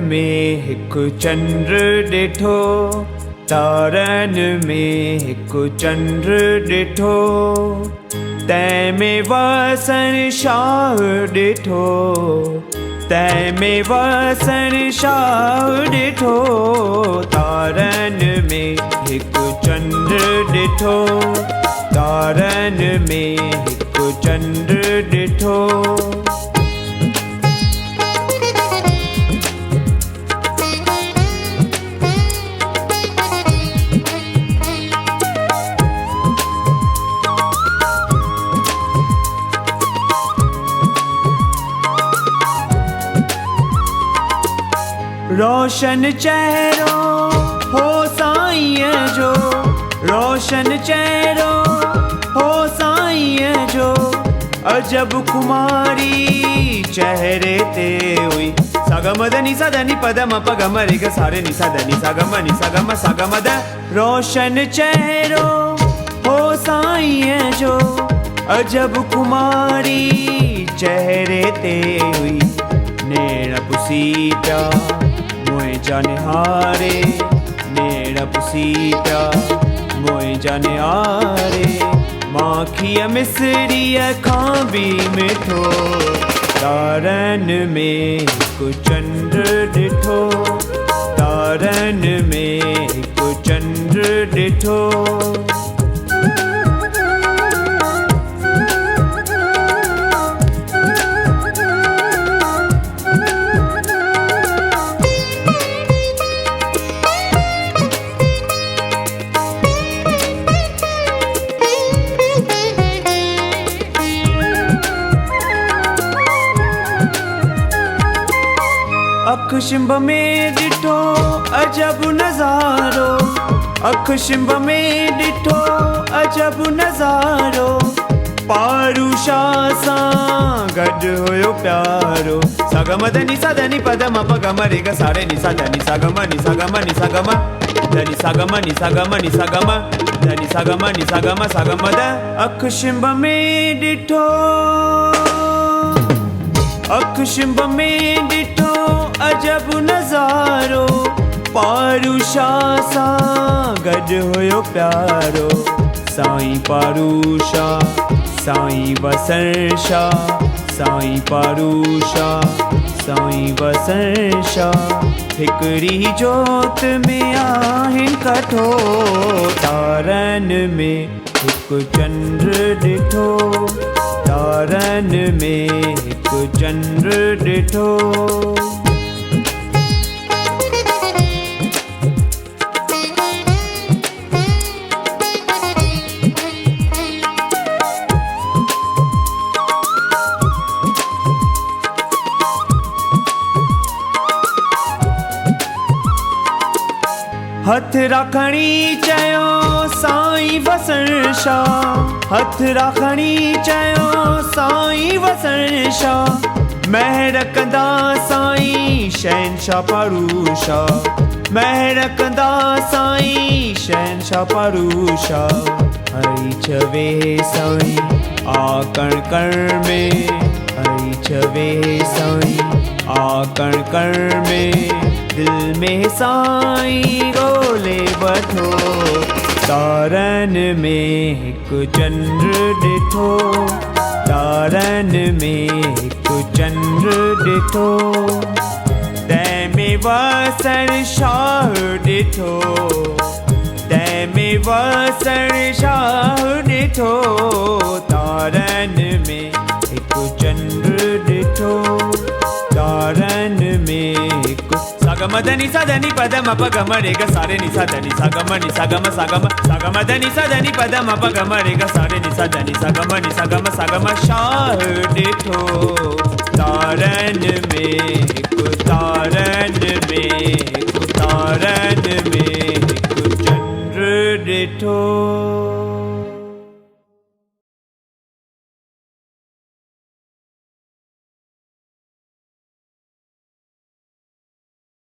में हिकु चंद्र ॾिठो, तारन में हिकु चंद्र ॾिठो, तंहिंमें वसण शाह ॾिठो, तंहिंमें वसण शाह ॾिठो। तारन में हिकु चंद्र ॾिठो, तारन में हिकु चंद्र ॾिठो। रोशन चेहरो हो साईं जो, रोशन चेहरो हो साईं जो, अजब कुमारी चेहरे ते हुई। सागमदनी सदनी पदम पगम रिग सारे नि सदनी सागमनि सागम सागमद। रोशन चेहरो हो साईं जो, अजब कुमारी चेहरे ते हुई। नेण पुसी पिया मोए जाने हारे, नेण पुसी पिया मोए जाने हारे। माखीअ मिसरीअ खां बि मिठो, तारन में हिकु चंद्र ॾिठो, तारन में हिकु चंद्र ॾिठो। अख शिंब में ॾिठो अजब नज़ारो, अख शिंब में ॾिठो अजब नज़ारो। पारूशा सां गॾु हुयो प्यारो। सागमदनी सदनी पदम पगम रिग सारे नि सदनी सागमनि सागमनि सागम धनि सागमनि सागमनि सागम धनि सागमनि सागम सागमद। अख शिंब में ॾिठो, अख शिंब में ॾिठो अजब नज़ारो। पारूशा सां गॾु हुयो प्यारो। साईं पारूशा साईं वसण शाह, साईं पारूशा साईं वसण शाह। हिकिड़ी जोत में आहिनि कठो, तारन में हिकु चंद्र ॾिठो, तारन में हिकु चंद्र ॾिठो। हथ रखणी चयो साईं वसण शाह, हथ रखणी चयो साईं वसण शाह। महर कंदा साईं शहनशाह पारूशा, महर कंदा साईं शहनशाह पारूशा। हरी छवे साईं आ कण कण में, हरी छवे साईं आ कण कण में। दिल में साईं ॻोल्हे वठो, तारन में हिकु चंद्र ॾिठो, तारन में हिकु चंद्र ॾिठो। तंहिंमें वसण शाह ॾिठो, तंहिंमें वसण शाह ॾिठो। तारन में हिकु चंद्र ॾिठो, तारन में हिकु। सागमदनी सदनी पदम पगम रिग सारे नि सदनी सागमनि सागम सागम सागमदनी सदनी पदम पगम रिग सारे नि सदनी सागमनि सागम सागम। शाह ॾिठो तारन में हिकु, तारन में हिकु, तारन में हिकु चंद्र ॾिठो।